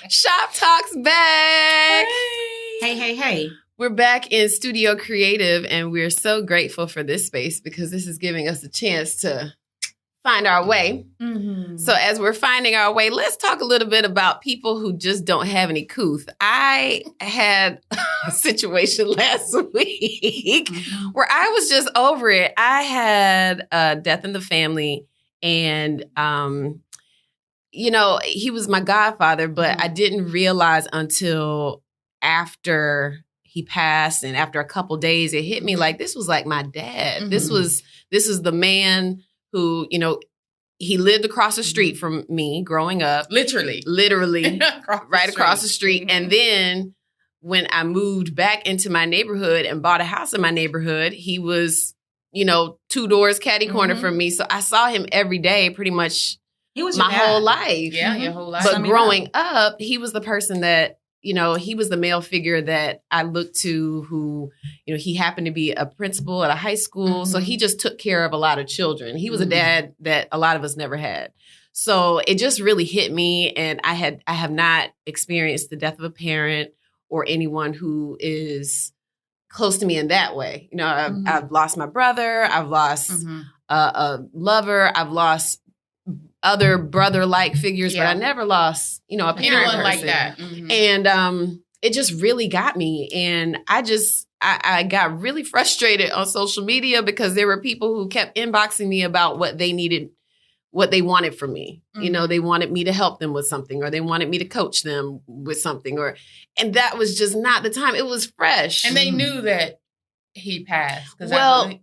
Shop Talk's back. Hey. We're back in Studio Creative, and we're so grateful for this space because this is giving us a chance to find our way. Mm-hmm. So as we're finding our way, let's talk a little bit about people who just don't have any couth. I had a situation last week where I was just over it. I had a death in the family, and he was my godfather, but I didn't realize until after he passed and after a couple days, it hit me like this was like my dad. Mm-hmm. This is the man who, he lived across the street from me growing up. Literally. Right across the street. Mm-hmm. And then when I moved back into my neighborhood and bought a house in my neighborhood, he was, 2 doors catty corner from me. So I saw him every day pretty much He was my whole life. Yeah, your whole life. But growing up, he was the person that, he was the male figure that I looked to who, he happened to be a principal at a high school. Mm-hmm. So he just took care of a lot of children. He was a dad that a lot of us never had. So it just really hit me. And I have not experienced the death of a parent or anyone who is close to me in that way. I've lost my brother. I've lost a lover. I've lost other brother-like figures, but I never lost, a parent person. Like that. Mm-hmm. And it just really got me. And I got really frustrated on social media because there were people who kept inboxing me about what they needed, what they wanted from me. Mm-hmm. They wanted me to help them with something, or they wanted me to coach them with something, and that was just not the time. It was fresh. And they knew that he passed. Did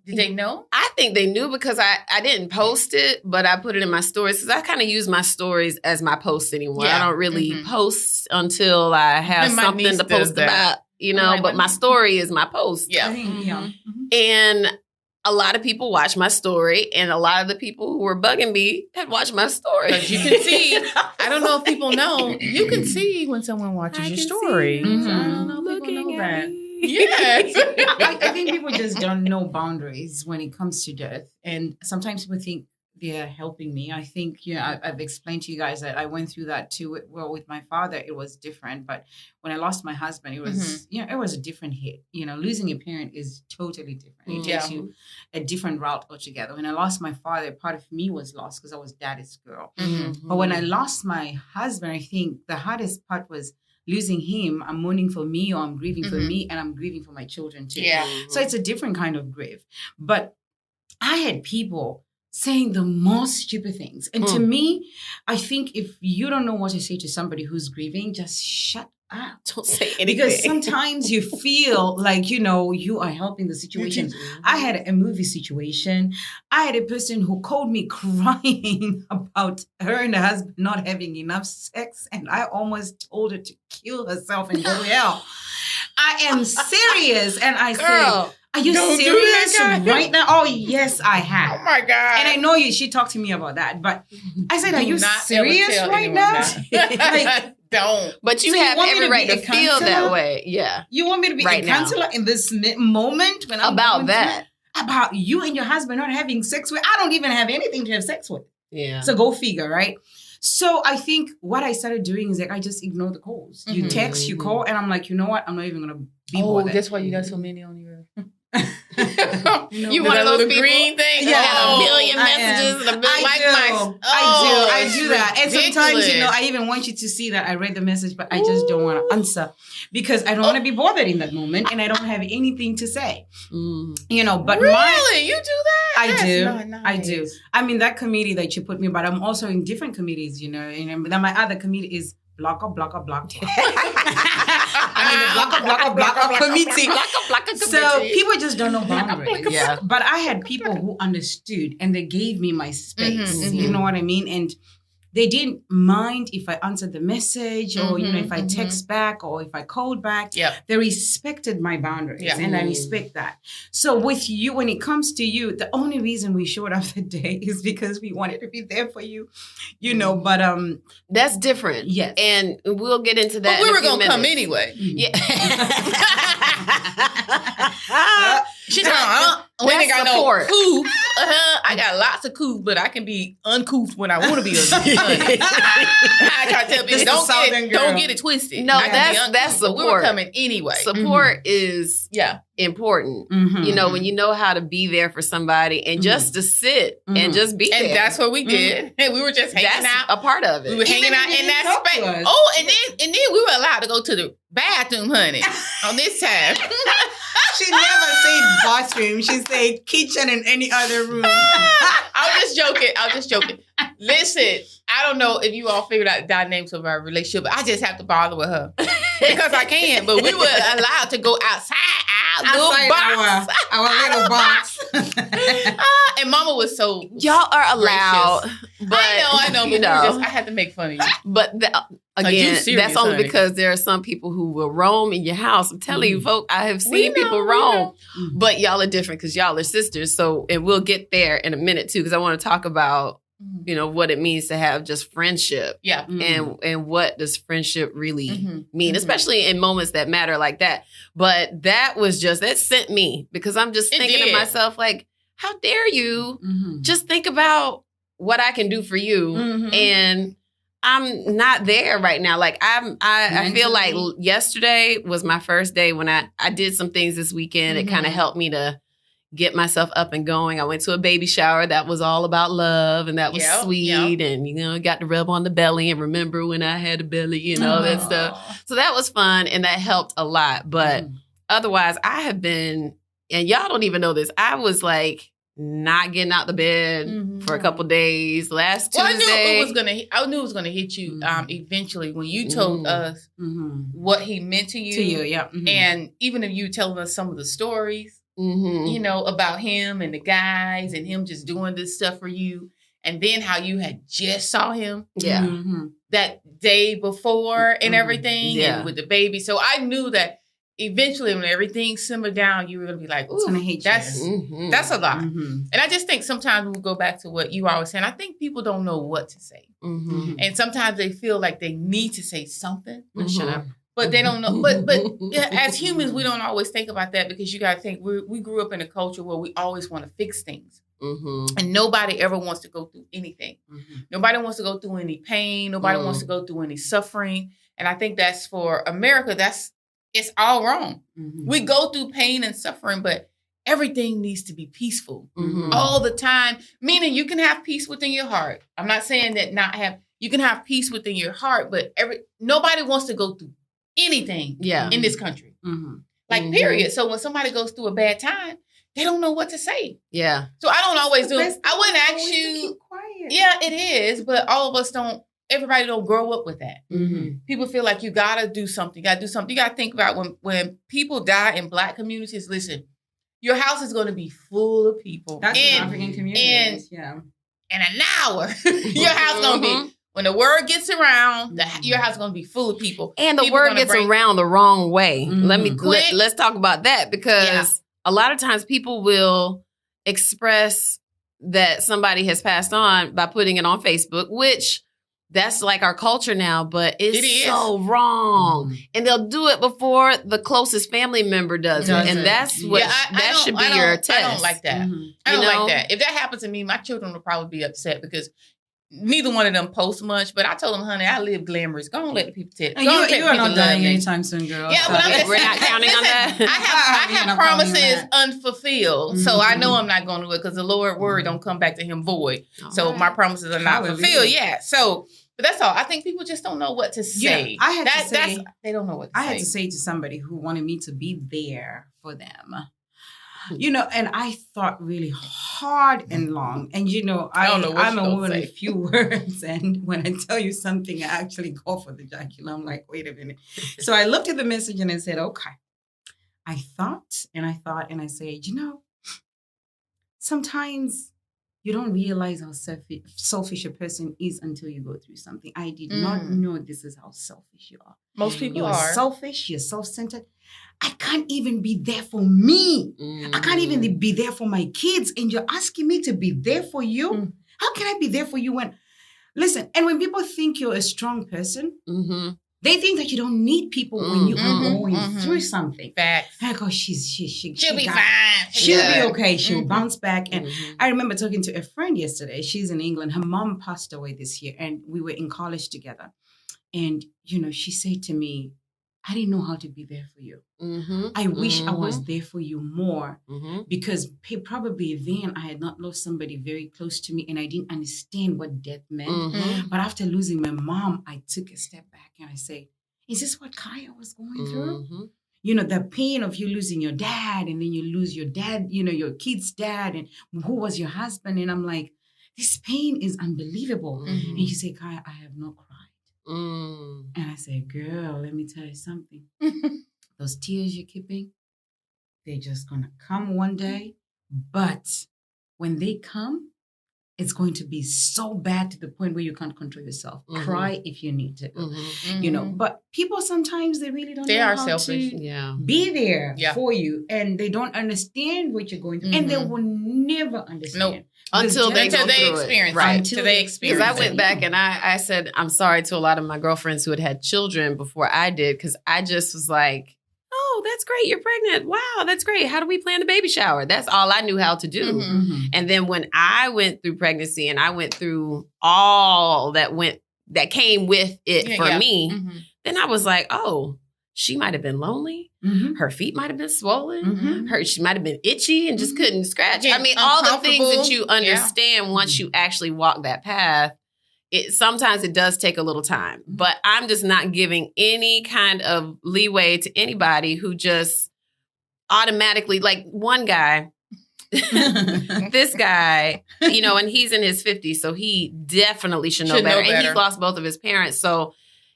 they know? I think they knew because I didn't post it, but I put it in my stories because I kind of use my stories as my posts anymore. Yeah. I don't really post until I have something to post about, but my story is my post. Yeah. And a lot of people watch my story, and a lot of the people who were bugging me had watched my story. Because you can see, I don't know if people know, you can see when someone watches your story. Mm-hmm. So I don't know if people know that. Yes. I think people just don't know boundaries when it comes to death. And sometimes people think they're helping me. I think, I've explained to you guys that I went through that too. Well, with my father, it was different. But when I lost my husband, it was, it was a different hit. Losing a parent is totally different. It takes you a different route altogether. When I lost my father, part of me was lost because I was daddy's girl. Mm-hmm. But when I lost my husband, I think the hardest part was losing him. I'm mourning for me, or I'm grieving for me, and I'm grieving for my children too. Yeah. So it's a different kind of grief. But I had people saying the most stupid things. And to me, I think if you don't know what to say to somebody who's grieving, just shut up. Don't say anything. Because sometimes you feel like, you are helping the situation. I had a movie situation. I had a person who called me crying about her and her husband not having enough sex. And I almost told her to kill herself and go hell. I am serious. And I said, are you serious right now? Oh, yes, I have. Oh, my God. And I know she talked to me about that. But I said, are you serious right now? Like, don't. But you have every right to feel that way. Yeah. You want me to be a counselor in this moment? When I'm about that. About you and your husband not having sex with? I don't even have anything to have sex with. Yeah. So go figure, right? So I think what I started doing is I just ignore the calls. You text, you call, and I'm like, you know what? I'm not even going to be bothered. That's why you got so many on your... You one of those people? Green thing? Yeah. Have a million messages and a billion I do that. And ridiculous. Sometimes, I even want you to see that I read the message, but I just don't want to answer because I don't want to be bothered in that moment and I don't have anything to say. But really? You do that? I do. I'm in that committee that you put me, but I'm also in different committees, and then my other committee is blocker. Blocker committee. So people just don't know boundaries. Yeah. But I had people who understood and they gave me my space. You know what I mean? And they didn't mind if I answered the message or, if I text back or if I called back. Yeah. They respected my boundaries and I respect that. So with you, when it comes to you, the only reason we showed up today is because we wanted to be there for you, but that's different. Yes. And we'll get into that. But we were going to come anyway. Yeah. She told We ain't got support. no coof. I got lots of coof, but I can be uncouth when I want to be uncouth. I try to tell people, don't get it twisted. No, I can be that's uncouth, support. But we were coming anyway. Support is important. Mm-hmm. You know, when you know how to be there for somebody and just to sit and just be there. And that's what we did. And we were just hanging out. A part of it. We were hanging out in that space. Oh, and then we were allowed to go to the bathroom, honey, on this time. She never said bathroom. She said kitchen and any other room. I was just joking. Listen, I don't know if you all figured out the dynamics of our relationship, but I just have to bother with her because I can. But we were allowed to go outside our little box. Our little box. And Mama was so y'all are allowed. gracious. But I know. But I had to make fun of you. But again, serious, that's only honey. because there are some people who will roam in your house. I'm telling you, folks, I have seen people we roam. know. But y'all are different because y'all are sisters. So, and we'll get there in a minute too, because I want to talk about, you know, what it means to have just friendship. Yeah. And what does friendship really mean, especially in moments that matter like that. But that sent me because I'm just thinking to myself, like, how dare you just think about what I can do for you. And I'm not there right now. Like I feel like yesterday was my first day when I did some things this weekend. It kind of helped me to get myself up and going. I went to a baby shower that was all about love and that was sweet. And, you know, got to rub on the belly and remember when I had a belly and all that stuff. So that was fun and that helped a lot. But otherwise I have been, and y'all don't even know this, I was like not getting out the bed for a couple days. Last Tuesday. I knew it was gonna hit you eventually when you told us what he meant to you. To you, And even if you telling us some of the stories, you know, about him and the guys and him just doing this stuff for you. And then how you had just saw him that day before and everything and with the baby. So I knew that eventually when everything simmered down, you were going to be like, ooh, that's a lot. And I just think sometimes we'll go back to what you always saying. I think people don't know what to say. And sometimes they feel like they need to say something. Shut up. But they don't know. But as humans, we don't always think about that because you got to think we grew up in a culture where we always want to fix things. And nobody ever wants to go through anything. Nobody wants to go through any pain. Nobody wants to go through any suffering. And I think that's for America, it's all wrong. We go through pain and suffering, but everything needs to be peaceful all the time. Meaning you can have peace within your heart. I'm not saying that you can have peace within your heart, but nobody wants to go through anything in this country. Like, period. So when somebody goes through a bad time, they don't know what to say. Yeah. So I don't always do it. I wouldn't ask you. Keep quiet. Yeah, it is. But all of us don't. Everybody don't grow up with that. People feel like you got to do something. You got to do something. You got to think about when people die in Black communities. Listen, your house is going to be full of people. That's in African communities. In an hour, your house is going to be. When the word gets around, your house is going to be full of people. And the word gets around the wrong way. Let's talk about that because a lot of times people will express that somebody has passed on by putting it on Facebook, which that's like our culture now, but it's so wrong. And they'll do it before the closest family member does it. And that's what that should be your test. I don't like that. I don't like that. If that happens to me, my children will probably be upset because neither one of them post much, but I told them, honey, I live glamorous. Go on, let the people tell you. You are not dying anytime soon, girl. Yeah, but we're not counting on that. I have promises unfulfilled, so I know I'm not going to do it because the Lord word don't come back to him void. So my promises are not fulfilled. Yeah, so but that's all. I think people just don't know what to say. I had to say they don't know what to say. I had to say to somebody who wanted me to be there for them. You know, and I thought really hard and long. And, you know, I'm a woman with few words. And when I tell you something, I actually go for the jugular. I'm like, wait a minute. So I looked at the message and I said, okay. I thought and I said, you know, sometimes you don't realize how selfish a person is until you go through something. I did not know this is how selfish you are. Most people you're are. Selfish, you're self-centered. I can't even be there for me. I can't even be there for my kids. And you're asking me to be there for you? How can I be there for you when... Listen, and when people think you're a strong person, They think that you don't need people when you are going through something. Facts. I go, she'll be fine. She'll be okay. She'll bounce back. And I remember talking to a friend yesterday. She's in England. Her mom passed away this year, and we were in college together. And, she said to me, I didn't know how to be there for you. I wish I was there for you more because probably then I had not lost somebody very close to me and I didn't understand what death meant. But after losing my mom, I took a step back and I said, is this what Kaya was going through? The pain of you losing your dad and then you lose your dad, your kid's dad and who was your husband. And I'm like, this pain is unbelievable. And he said, Kaya, I have not cried. And I said, girl, let me tell you something. Those tears you're keeping, they're just going to come one day. But when they come, it's going to be so bad to the point where you can't control yourself. Cry if you need to, But people sometimes, they really don't know are how selfish. to be there for you. And they don't understand what you're going through. And they will never understand. Until they experience. Right. Until they experience. Because I went back and I said, I'm sorry to a lot of my girlfriends who had children before I did, because I just was like, oh, that's great. You're pregnant. Wow, that's great. How do we plan the baby shower? That's all I knew how to do. And then when I went through pregnancy and I went through all that came with it for me, then I was like, oh, she might have been lonely. Her feet might have been swollen. She might have been itchy and just couldn't scratch. I mean, all the things that you understand once you actually walk that path, sometimes it does take a little time. But I'm just not giving any kind of leeway to anybody who just automatically, like one guy, this guy, and he's in his 50s, so he definitely should know better. And he's lost both of his parents, so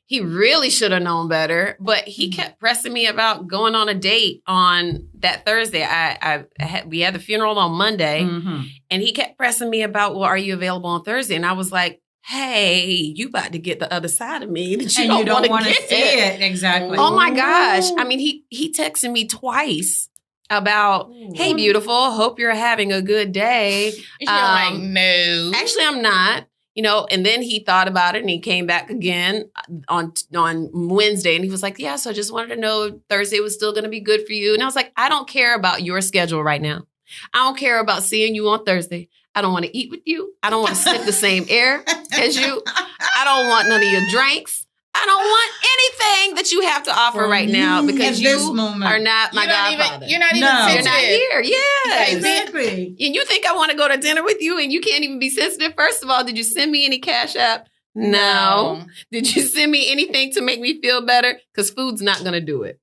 he really should have known better, but he kept pressing me about going on a date on that Thursday. We had the funeral on Monday, and he kept pressing me about, well, are you available on Thursday? And I was like, hey, you about to get the other side of me that you don't want to see it. Exactly. Oh my gosh. I mean, he texted me twice about, hey, beautiful, hope you're having a good day. You're like, no. Actually, I'm not. And then he thought about it and he came back again on Wednesday and he was like, yeah, so I just wanted to know if Thursday was still going to be good for you. And I was like, I don't care about your schedule right now. I don't care about seeing you on Thursday. I don't want to eat with you. I don't want to sniff the same air as you. I don't want none of your drinks. I don't want anything that you have to offer right now because you are not my godfather. You're not even sensitive. You're not here. Yes. Exactly. And you think I want to go to dinner with you and you can't even be sensitive? First of all, did you send me any Cash App? No. Did you send me anything to make me feel better? Because food's not going to do it.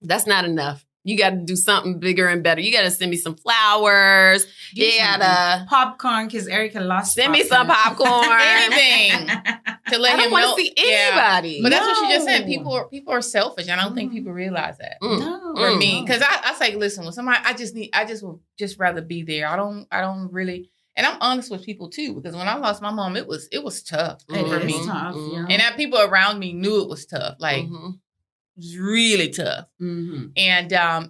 That's not enough. You got to do something bigger and better. You got to send me some flowers. You got to popcorn because Erica lost. Send me some popcorn. Anything to let him know. I don't want to see anybody. Yeah. But that's what she just said. People are selfish, and I don't think people realize that. No, for me, because I say, listen, with somebody, I would just rather be there. I don't really. And I'm honest with people too, because when I lost my mom, it was tough for me. Tough, and that people around me knew it was tough. Like. It was really tough. And I'm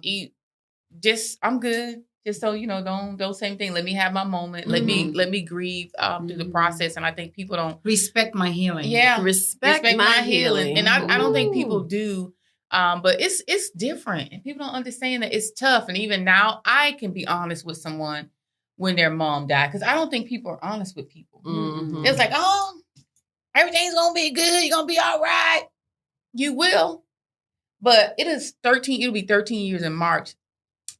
good. Just so don't say anything. Let me have my moment. Let me grieve through the process. And I think people don't respect my healing. Yeah, respect my healing. And I don't think people do. But it's different, and people don't understand that it's tough. And even now, I can be honest with someone when their mom died, because I don't think people are honest with people. It's like, oh, everything's gonna be good. You're gonna be all right. You will. But it'll be 13 years in March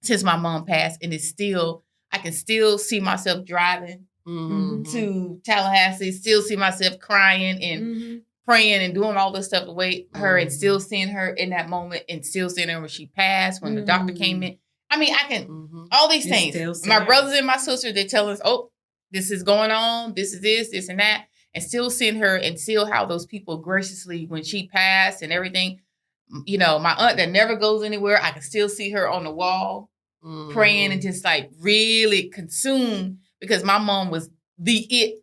since my mom passed. And I can still see myself driving to Tallahassee, still see myself crying and praying and doing all this stuff to wait her and still seeing her in that moment and still seeing her when she passed, when the doctor came in. I mean, I can, all these things. My brothers and my sisters, they tell us, oh, this is going on. This is this and that. And still seeing her and still how those people graciously, when she passed and everything, my aunt that never goes anywhere, I can still see her on the wall praying and just like really consumed, because my mom was the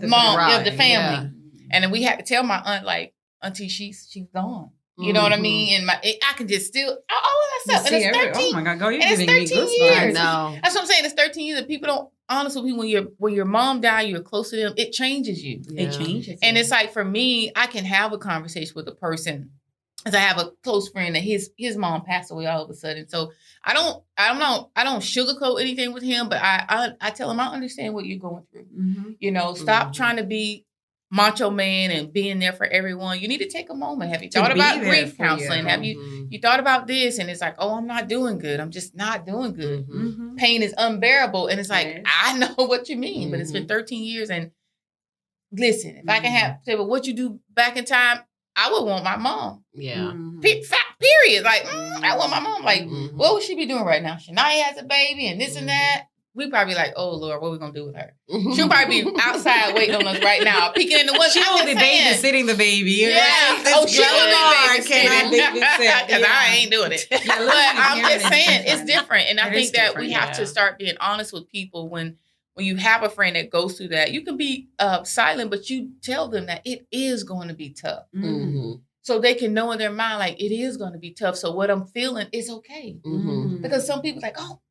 mom of the family. Yeah. And then we had to tell my aunt, like, Auntie, she's gone. You know what I mean? And I can just still, all that stuff. And it's 13. Oh my God, girl, you're and giving it's 13 me years. I know. That's what I'm saying. It's 13 years. And people don't, honestly, when your mom died, you're close to them, it changes you. Yeah. It changes. And it's like, for me, I can have a conversation with a person, as I have a close friend that his mom passed away all of a sudden. So I don't sugarcoat anything with him, but I tell him, I understand what you're going through. You know, stop trying to be macho man and being there for everyone. You need to take a moment. Have you thought about grief counseling? Have you thought about this? And it's like, oh, I'm not doing good. I'm just not doing good. Pain is unbearable. And it's like, I know what you mean, but it's been 13 years. And listen, if I can say, well, what you do back in time, I would want my mom. Yeah. Period. Like, I want my mom. Like, what would she be doing right now? Shania has a baby and this and that. We probably like, oh Lord, what are we gonna do with her? She'll probably be outside waiting on us right now, peeking in the window. She'll be babysitting the baby. Yeah. Right? Oh, she will be babysitting. Because I ain't doing it. But I'm just saying, it's different. And I think that we have to start being honest with people when you have a friend that goes through that. You can be silent, but you tell them that it is going to be tough. So they can know in their mind, like, it is going to be tough. So what I'm feeling is okay. Because some people like, oh,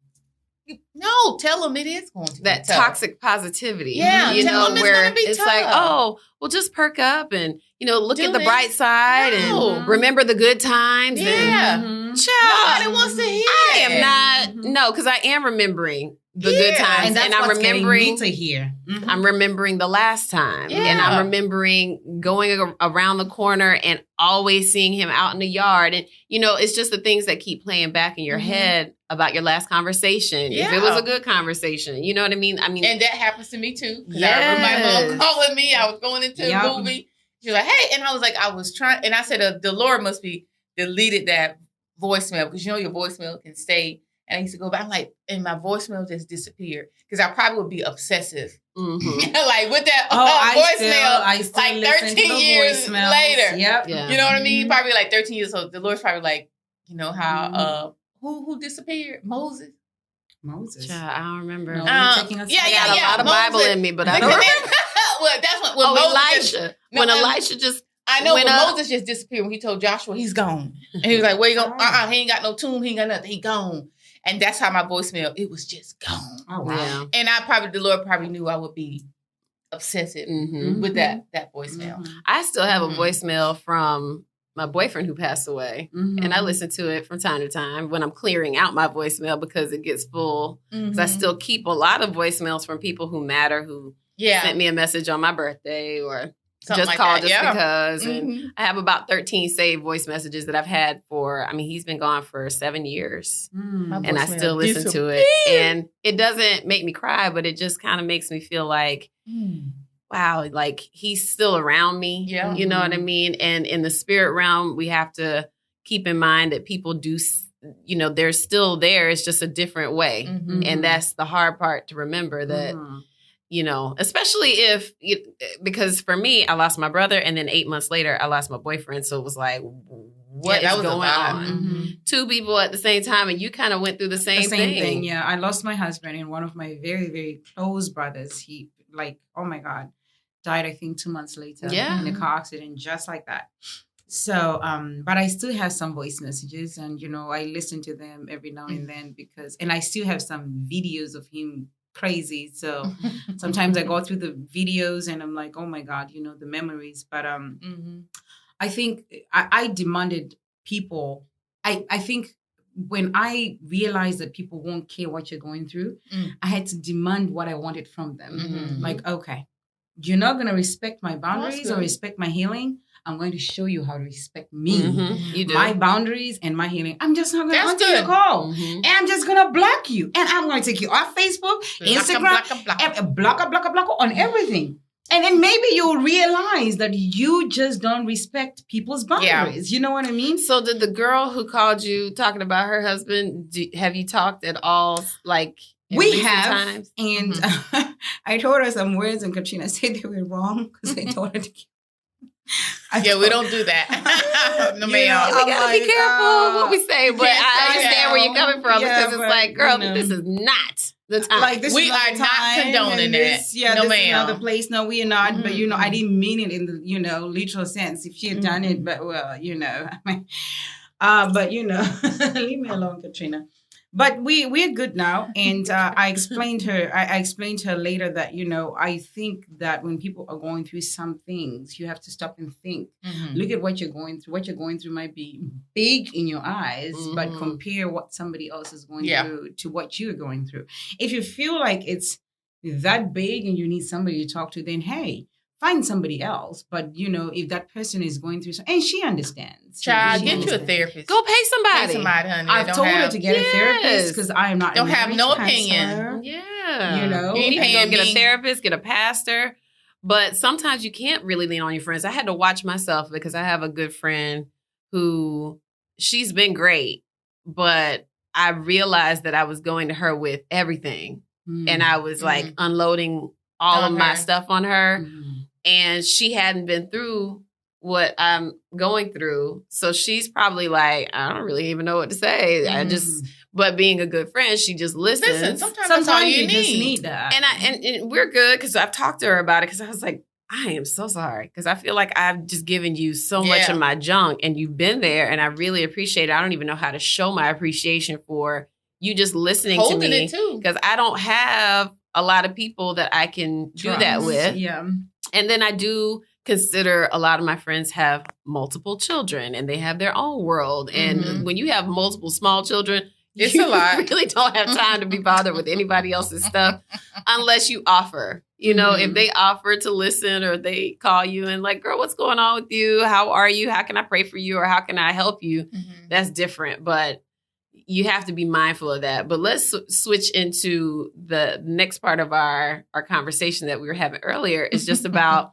no, tell them it is going to be that tough. Toxic positivity. Yeah, you tell know, them where it's like, tough. oh, well, just perk up and, you know, look Do at the this. bright side and remember the good times. Yeah. And, child, Nobody wants to hear I that. am not, no, because I am remembering the good times. And that's I'm what's remembering getting me to hear. I'm remembering the last time. Yeah. And I'm remembering going around the corner and always seeing him out in the yard. And, you know, it's just the things that keep playing back in your head about your last conversation. Yeah. If it was a good conversation, you know what I mean? And that happens to me too. Because I remember my mom calling me. I was going into a movie. She was like, hey. And I was like, I was trying. And I said, the Lord must be deleted that voicemail. Because you know your voicemail can stay. And I used to go back, I'm like, and my voicemail just disappeared. Because I probably would be obsessive. Like with that voicemail, I still like 13 years later. Yep. Yeah. You know what I mean? Probably like 13 years old. The Lord's probably like, you know how, who disappeared? Moses. Child, I don't remember. No, taking us I got a lot of Bible in me, but I don't remember. Well, that's when Moses Elisha. When Elisha just I know went when up. Moses just disappeared when he told Joshua he's gone. And he was like, where you going? He ain't got no tomb. He ain't got nothing. He gone. And that's how my voicemail, it was just gone. Oh, wow. Yeah. And the Lord probably knew I would be obsessive with that voicemail. I still have a voicemail from my boyfriend who passed away. And I listen to it from time to time when I'm clearing out my voicemail because it gets full. Because I still keep a lot of voicemails from people who matter, who sent me a message on my birthday or Something just like called that, just because. And I have about 13 saved voice messages that I've had for, I mean, he's been gone for 7 years. And I still listen to it. And it doesn't make me cry, but it just kind of makes me feel like, wow, like he's still around me. Yeah. You know what I mean? And in the spirit realm, we have to keep in mind that people do, you know, they're still there. It's just a different way. And that's the hard part to remember that, you know, especially because for me, I lost my brother and then 8 months later, I lost my boyfriend. So it was like, what is going on? Two people at the same time. And you kind of went through the same thing. Yeah. I lost my husband and one of my very, very close brothers. He oh my God, died, I think 2 months later in a car accident, just like that. So, but I still have some voice messages and, you know, I listen to them every now and then and I still have some videos of him crazy. So sometimes I go through the videos and I'm like, oh my God, you know, the memories. But I think I demanded people. I think when I realized that people won't care what you're going through, I had to demand what I wanted from them. Like, okay, you're not going to respect my boundaries or respect my healing. I'm going to show you how to respect me, You do. my boundaries and my healing. I'm just not going to answer your call. And I'm just going to block you. And I'm going to take you off Facebook, Instagram, block on everything. And then maybe you'll realize that you just don't respect people's boundaries. You know what I mean? So did the girl who called you talking about her husband, have you talked at all, like, we have, times? And I told her some words and Katrina said they were wrong because I told her to keep. We don't do that. No, ma'am. We gotta be careful what we say, but I understand where you're coming from because it's like, girl, you know. this is not the time. Like this We is not are the not time, condoning and that. this, yeah, No, this ma'am. is not the place. No, we are not. But I Mhm. didn't mean it in the literal sense. If she had done it, but well, but leave me alone, Katrina. But we're good now, and I explained her. I explained to her later that I think that when people are going through some things, you have to stop and think. Mhm. Look at what you're going through. What you're going through might be big in your eyes, but Mhm. compare what somebody else is going Yeah. through to what you're going through. If you feel like it's that big and you need somebody to talk to, then hey, find somebody else. But if that person is going through something, and she understands. Child, She get you a understands. therapist. Go pay somebody. Pay somebody, honey. I've Don't told her have- to get a therapist Yes. because I am not. Don't a have marriage no counselor. opinion. Yeah. You know? You need to go Paying get a me. therapist, get a pastor. But sometimes you can't really lean on your friends. I had to watch myself because I have a good friend who she's been great, but I realized that I was going to her with everything. And I was like unloading all On of my her. stuff on her. Mhm. And she hadn't been through what I'm going through. So she's probably like, I don't really even know what to say. But being a good friend, she just listens. Listen, sometimes that's all Sometimes you you just need. need that. And we're good because I've talked to her about it because I was like, I am so sorry because I feel like I've just given you so much Yeah. of my junk and you've been there and I really appreciate it. I don't even know how to show my appreciation for you just listening Holding to me it too. because I don't have a lot of people that I can do that Trust. with. Yeah. And then I do consider a lot of my friends have multiple children and they have their own world. And Mhm. when you have multiple small children, It's you a lot. really don't have time to be bothered with anybody else's stuff unless you offer. If they offer to listen or they call you and like, girl, what's going on with you? How are you? How can I pray for you? Or how can I help you? Mhm. That's different. But you have to be mindful of that. But let's switch into the next part of our conversation that we were having earlier. It's just about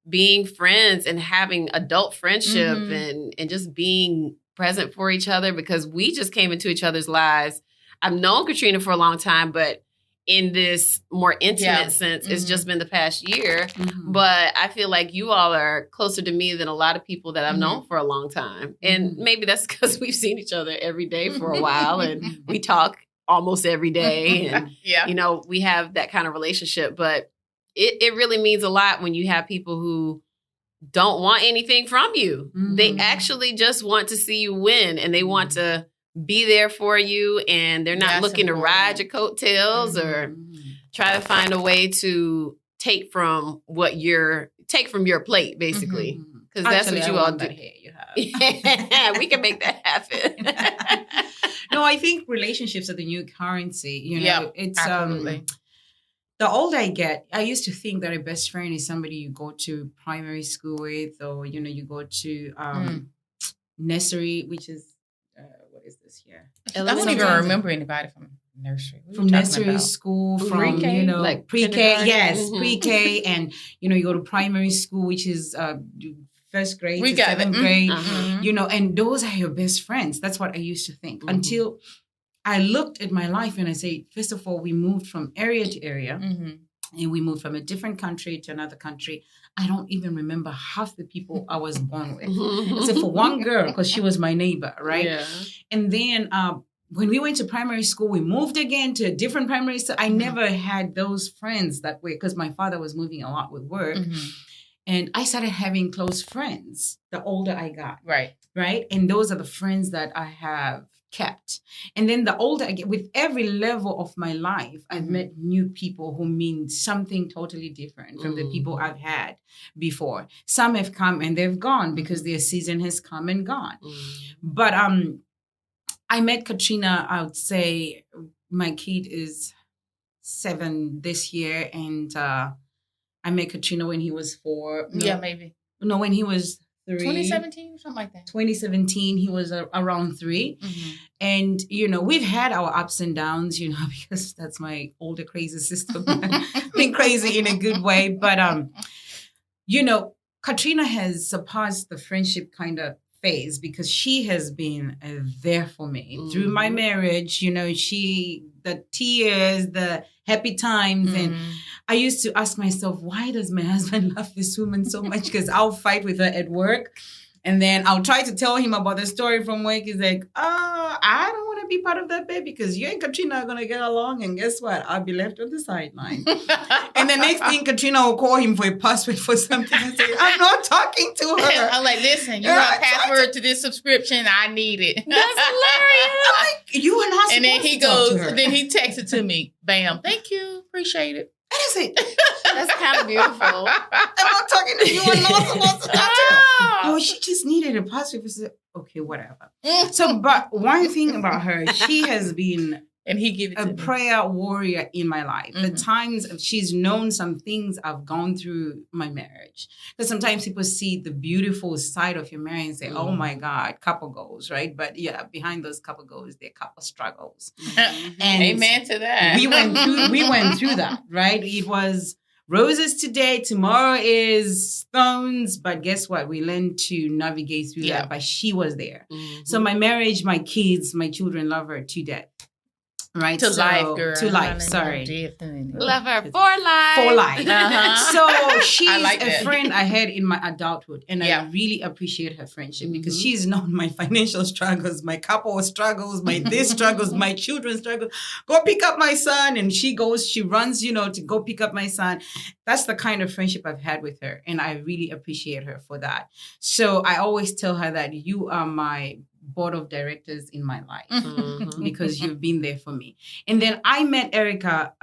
being friends and having adult friendship and just being present for each other because we just came into each other's lives. I've known Katrina for a long time, but in this more intimate sense, it's just been the past year. Mhm. But I feel like you all are closer to me than a lot of people that I've known for a long time. And maybe that's because we've seen each other every day for a while and we talk almost every day. And, Yeah. we have that kind of relationship. But it really means a lot when you have people who don't want anything from you. They actually just want to see you win and they want to be there for you and they're not That's looking to important. ride your coattails or try to find a way to take from your plate, basically. Because that's Actually, what you I all want do. that hair you have. Yeah, we can make that happen. No, I think relationships are the new currency. Yeah, it's absolutely. the older I get, I used to think that a best friend is somebody you go to primary school with, or you go to nursery, which is what is this here? I don't even Sometimes- remember anybody from nursery. What are From you talking nursery about? school, from Pre-K? Like pre-K, kindergarten? yes, Mhm. pre-K, and you go to primary school, which is first grade We to got seventh it. grade. Uh-huh. And those are your best friends. That's what I used to think until I looked at my life and I say, first of all, we moved from area to area. Mhm. And we moved from a different country to another country. I don't even remember half the people I was born with, except for one girl, because she was my neighbor, right? Yeah. And then when we went to primary school, we moved again to a different primary school. I never had those friends that way because my father was moving a lot with work. Mhm. And I started having close friends the older I got, Right. right? And those are the friends that I have kept. And then the older I get, with every level of my life, I've met new people who mean something totally different from the people I've had before. Some have come and they've gone because their season has come and gone. But I met Katrina, I would say my kid is 7 this year. And I met Katrina when he was 4. Yeah, maybe. No, when he was 3. 2017 or something like that. 2017, he was around 3. Mhm. And, we've had our ups and downs, because that's my older crazy sister. Been crazy in a good way. But, Katrina has surpassed the friendship kind of phase because she has been there for me through my marriage. The tears, the happy times. And I used to ask myself, why does my husband love this woman so much? Because I'll fight with her at work. And then I'll try to tell him about the story from work. He's like, I don't want to be part of that bed because you and Katrina are going to get along. And guess what? I'll be left on the sideline. And the next thing, Katrina will call him for a password for something and say, I'm not talking to her. I'm like, listen, you got a password to this subscription. I need it. That's hilarious. I'm like, you are not And then supposed he to talk to goes, her. then he texted to me, bam, thank you, appreciate it. That is it. That's kind of beautiful. I'm not talking to you. I'm not supposed to talk to her. Oh, she just needed a password. Okay, whatever. So, but one thing about her, she has been And he gave it to a me. prayer warrior in my life. The times she's known some things I've gone through my marriage. Because sometimes people see the beautiful side of your marriage and say, oh my God, couple goals, right? But yeah, behind those couple goals, there are couple struggles. And Amen to that. we went through that, right? It was roses today, tomorrow is thorns. But guess what? We learned to navigate through that. But she was there. So my marriage, my kids, my children love her to death. Right? To life, girl. To life, sorry. Love her for life. For life. So she's like a that. friend I had in my adulthood. And I really appreciate her friendship because she's known my financial struggles, my couple struggles, my this struggles, my children's struggles. Go pick up my son. And she runs, to go pick up my son. That's the kind of friendship I've had with her. And I really appreciate her for that. So I always tell her that you are my board of directors in my life because you've been there for me. And then I met Erica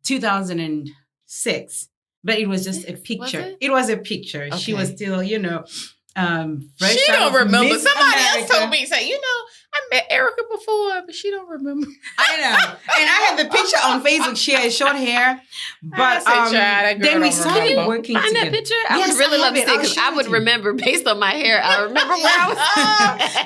2006, but it was just a picture. It was a picture. Okay. She was still, fresh. She don't remember. Miss Somebody America. else told me, say, I met Erica before, but she don't remember. I know. And I had the picture on Facebook. She had short hair. But then we started working find together. That picture? I would really love to see it because I would remember based on my hair. I remember where I was.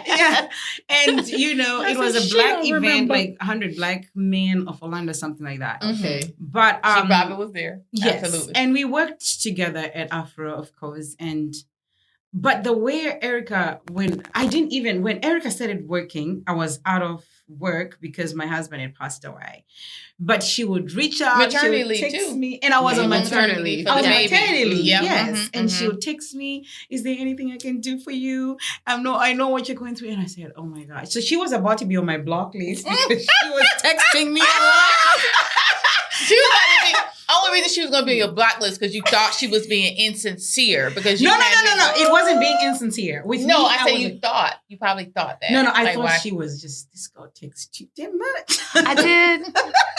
Yeah. And, it was a black event, like 100 black men of Orlando, something like that. Okay. But she probably was there. Yes. Absolutely. And we worked together at Afro, of course. But the way Erica, when Erica started working, I was out of work because my husband had passed away. But she would reach out, maternity she would leave text too. Me, and I was on maternity leave. I was on maternity leave, yep. yes. And she would text me, is there anything I can do for you? I know what you're going through. And I said, oh my God. So she was about to be on my block list because she was texting me a lot. She was about to be. Only reason she was going to be on your block list because you thought she was being insincere because you No. It wasn't being insincere. I said you thought. You probably thought that. No. I thought she was just, this girl takes too damn much. I did.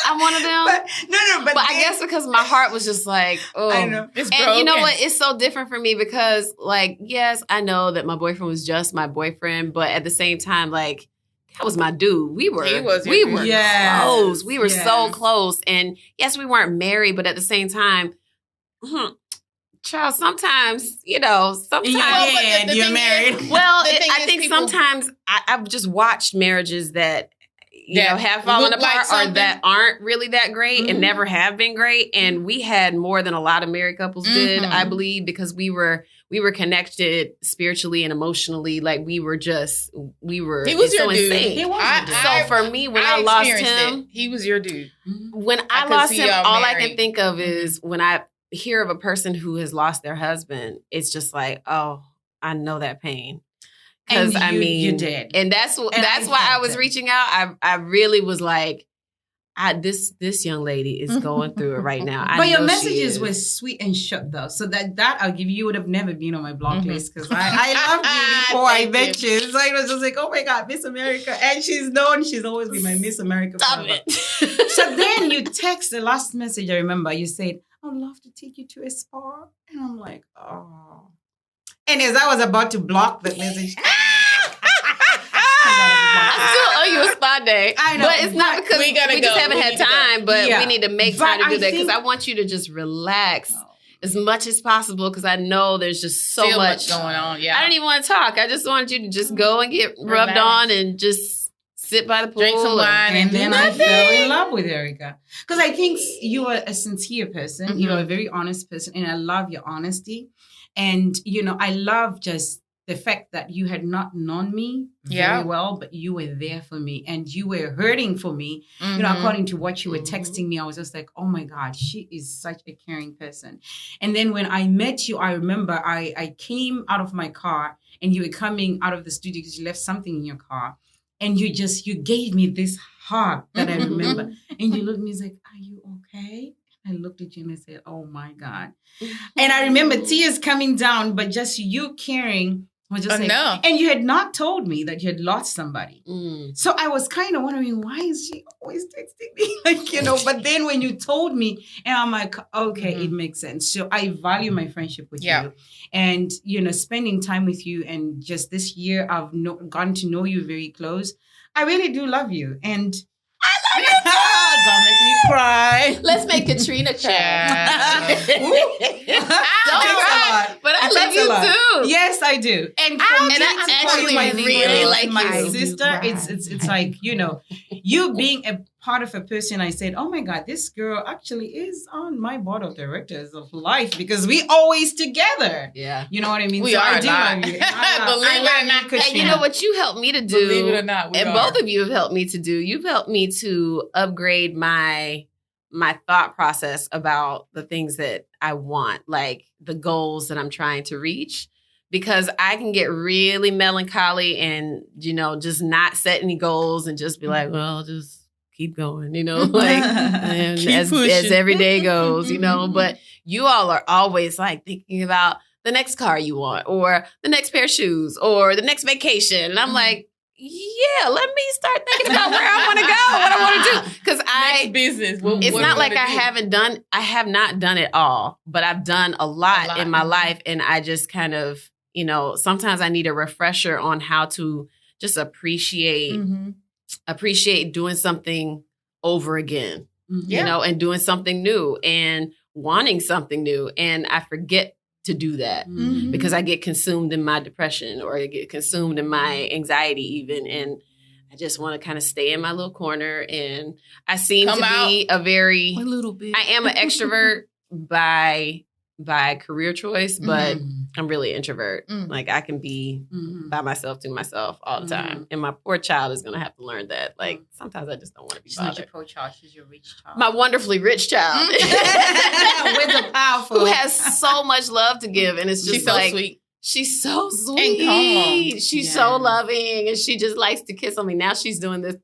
I'm one of them. But I guess because my heart was just like, oh. I know. It's and you know what? It's so different for me because, yes, I know that my boyfriend was just my boyfriend, but at the same time, that was my dude. We were close. We were so close. And yes, we weren't married, but at the same time, child, sometimes, you're married. Well, I think sometimes I've just watched marriages that have fallen apart or that aren't really that great and never have been great. And we had more than a lot of married couples did, I believe, because we were connected spiritually and emotionally. He was your dude. Insane. He was so for me, when I lost him, he was your dude. When I lost him, all I can think of is when I hear of a person who has lost their husband, it's just like, oh, I know that pain. Because you did. And that's why I was reaching out. I really was like, this young lady is going through it right now. But your messages were sweet and short though. So that I'll give you would have never been on my block list because I loved you before I met you. So I was just like, oh my God, Miss America. And she's always been my Miss America. Stop it. So then you text the last message I remember. You said, I'd love to take you to a spa. And I'm like, oh. And as I was about to block the message, I still owe you a spa day. I know. But it's not because we just haven't had time, but we need to make time to do that because I want you to just relax as much as possible because I know there's just so much going on. Yeah. I don't even want to talk. I just wanted you to just go and get rubbed on and just sit by the pool. Drink some wine. And then I fell in love with Erica. Because I think you are a sincere person. You are a very honest person. And I love your honesty. And, I love just the fact that you had not known me very well, but you were there for me and you were hurting for me. According to what you were texting me, I was just like, oh my God, she is such a caring person. And then when I met you, I remember I came out of my car and you were coming out of the studio because you left something in your car. And you gave me this hug that I remember. And you looked at me and said, are you okay? I looked at you and I said, oh my God. And I remember tears coming down, but just you caring was just like, and you had not told me that you had lost somebody. So I was kind of wondering, why is she always texting me? Like, you know, but then when you told me, and I'm like, okay, it makes sense. So I value my friendship with you. And, you know, spending time with you. And just this year, I've gotten to know you very close. I really do love you. And I love you too. Don't make me cry. Let's make Katrina cry. Don't cry. But I love you too. Yes, I do. And I actually really like my sister. It's like, you know, you being a part of a person, I said, oh my God, this girl actually is on my board of directors of life because we always together. Yeah. You know what I mean? We are not. Believe it or not. And you know what you helped me to do? Believe it or not, we and are. Both of you have helped me to do. You've helped me to upgrade my thought process about the things that I want, like the goals that I'm trying to reach. Because I can get really melancholy and, you know, just not set any goals and just be like, well, just keep going, you know, like and as every day goes, you know, but you all are always like thinking about the next car you want or the next pair of shoes or the next vacation. And I'm like, yeah, let me start thinking about where I want to go, what I want to do. Because business. It's not like I have not done it all, but I've done a lot in my life. And I just kind of, you know, sometimes I need a refresher on how to just appreciate doing something over again, you know, and doing something new and wanting something new. And I forget to do that because I get consumed in my depression or I get consumed in my anxiety even. And I just want to kind of stay in my little corner. And I seem to be a little bit. I am an extrovert by career choice, but I'm really introvert. Like I can be by myself to myself all the time. And my poor child is going to have to learn that. Like sometimes I just don't want to be bothered. She's not your poor child. She's your rich child. My wonderfully rich child. With the powerful. Who has so much love to give. And it's just she's so like, sweet. She's so sweet. And calm. She's so loving. And she just likes to kiss on me. Now she's doing this.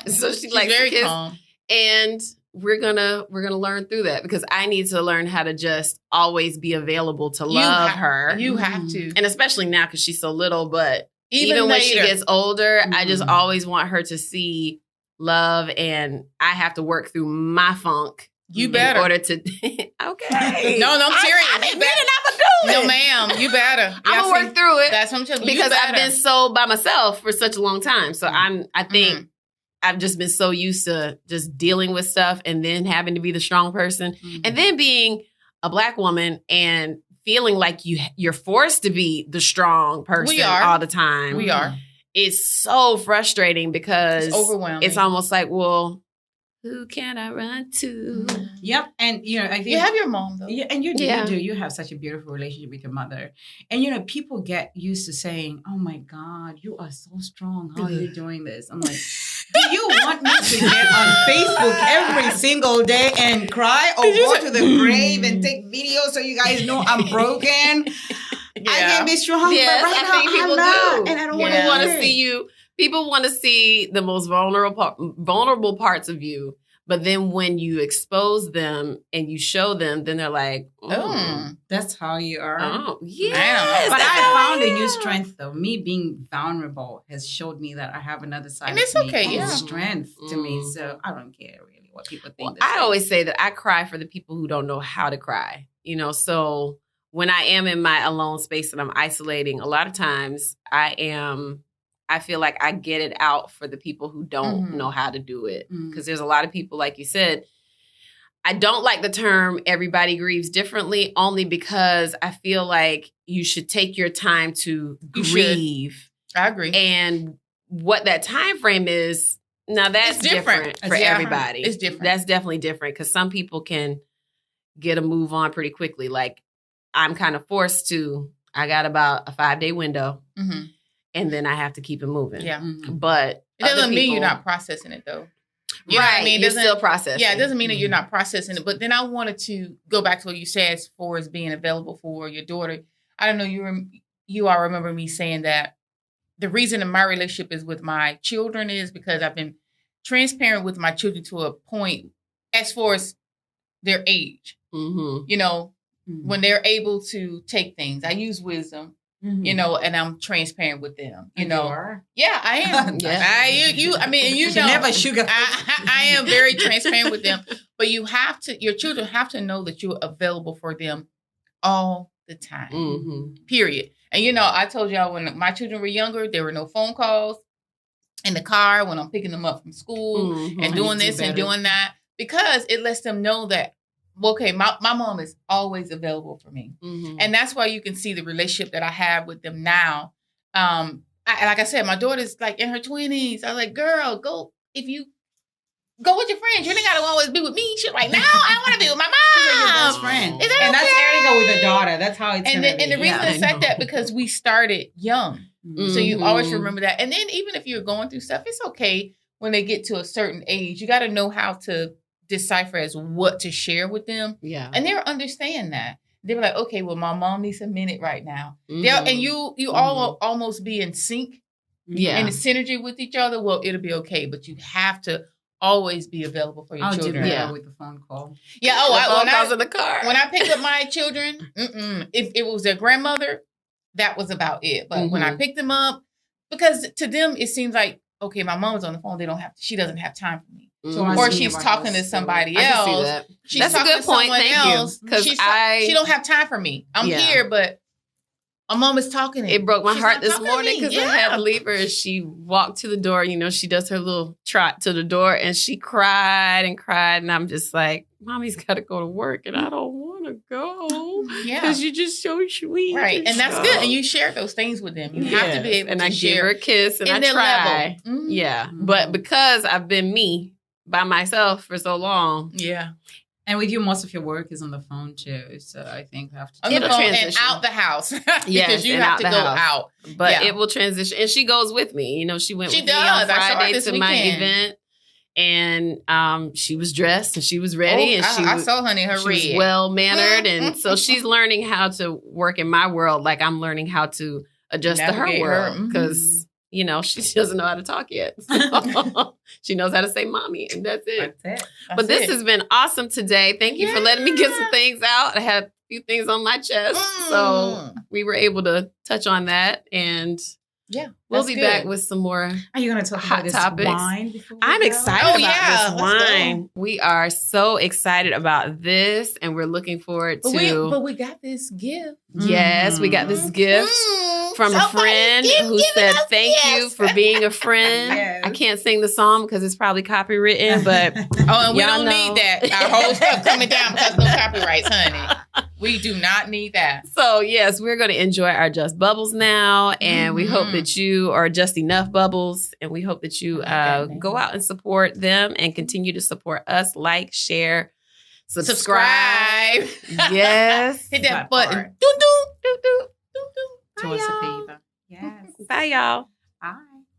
So she likes very to kiss. calm. And we're gonna learn through that because I need to learn how to just always be available to love her. You have to, and especially now because she's so little. But even when she gets older, I just always want her to see love, and I have to work through my funk. You better in order to. Okay. No, I'm serious. I'm admitting I'm gonna do it. No, ma'am, you better. I'm gonna work through it. That's what I'm telling you. Because I've been so by myself for such a long time. So I think. I've just been so used to just dealing with stuff and then having to be the strong person and then being a Black woman and feeling like you're forced to be the strong person all the time. We are. It's so frustrating because it's overwhelming. It's almost like, well, who can I run to? Yep. And, you know, I think you have your mom, though. Yeah, and you do. You do. You have such a beautiful relationship with your mother. And, you know, people get used to saying, oh, my God, you are so strong. How are you doing this? I'm like, do you want me to get on Facebook every single day and cry or go to the grave and take videos so you guys know I'm broken? I can be strong, yes, but right I now think people I'm not. do. And I don't want to see you. People want to see the most vulnerable parts of you. But then when you expose them and you show them, then they're like, that's how you are. Oh, yes. But I found a new strength, though. Me being vulnerable has showed me that I have another side and of it's me. Okay, and strength to me. So I don't care really what people think. I always say that I cry for the people who don't know how to cry. You know, so when I am in my alone space and I'm isolating, a lot of times I feel like I get it out for the people who don't know how to do it. Because there's a lot of people, like you said, I don't like the term everybody grieves differently only because I feel like you should take your time to grieve. I agree. And what that time frame is, now that's different for everybody. It's different. That's definitely different because some people can get a move on pretty quickly. Like I'm kind of forced to, I got about a 5-day window. And then I have to keep it moving. Yeah. But it doesn't mean you're not processing it, though. You know what I mean? You're still processing. Yeah, it doesn't mean that you're not processing it. But then I wanted to go back to what you said as far as being available for your daughter. I don't know, you all remember me saying that the reason in my relationship is with my children is because I've been transparent with my children to a point as far as their age. Mm-hmm. You know, when they're able to take things, I use wisdom. You know, and I'm transparent with them. You know, yeah, I am. I mean, you know, never sugar. I am very transparent with them. But you have to. Your children have to know that you're available for them all the time. Mm-hmm. Period. And you know, I told y'all when my children were younger, there were no phone calls in the car when I'm picking them up from school and doing this and doing that, because it lets them know that. Okay, my mom is always available for me. Mm-hmm. And that's why you can see the relationship that I have with them now. Like I said, my daughter's like in her 20s. I was like, girl, go with your friends. You ain't got to always be with me. She's like, no, I want to be with my mom. Your best friend. Is that and okay? that's Erica with a daughter. That's how it's and the reason it's like that, because we started young. Mm-hmm. So you always remember that. And then even if you're going through stuff, it's okay when they get to a certain age. You got to know how to decipher as what to share with them. Yeah. And they'll understand that. They'll be like, okay, well, my mom needs a minute right now. Mm-hmm. And you all almost be in sync and in synergy with each other. Well, it'll be okay. But you have to always be available for your children. With the phone call. Yeah. Phone calls in the car. When I pick up my children, if it was their grandmother, that was about it. But when I picked them up, because to them, it seems like, okay, my mom's on the phone. She doesn't have time for me. Or she's talking to somebody else. That's a good point. Thank you. Because she don't have time for me. I'm here, but my mom is talking. It broke my heart this morning because I had to leave her. She walked to the door. You know, she does her little trot to the door, and she cried and cried. And I'm just like, Mommy's got to go to work, and I don't want to go. Because you're just so sweet. Right. And that's good. And you share those things with them. You have to be able to share. And I give her a kiss, and I try. Mm-hmm. Yeah. Mm-hmm. But because I've been me by myself for so long. Yeah. And with you, most of your work is on the phone too. So I think I have to on the phone and out the house. Because you have to go out. But it will transition. And she goes with me. You know, she went with me on Friday to my event. And she was dressed and she was ready. And I saw, honey, her red. She was well-mannered. And so she's learning how to work in my world like I'm learning how to adjust to her world. Because... You know, she doesn't know how to talk yet. So she knows how to say mommy, and that's it. But this has been awesome today. Thank you for letting me get some things out. I had a few things on my chest. So we were able to touch on that. And we'll be back with some more Are you going to talk about this topics. Wine? I'm excited about this wine. We are so excited about this, and we're looking forward to... But we got this gift. Yes, we got this gift. From a friend who said, thank you for being a friend. Yes. I can't sing the song because it's probably copywritten, but and we don't need that. Our whole stuff coming down because no copyrights, honey. We do not need that. So, yes, we're going to enjoy our Just Bubbles now, and we hope that you are just enough bubbles, and we hope that you go out and support them and continue to support us. Like, share, subscribe. Yes. Hit that button. To us a favor. Yes. Bye, y'all. Bye.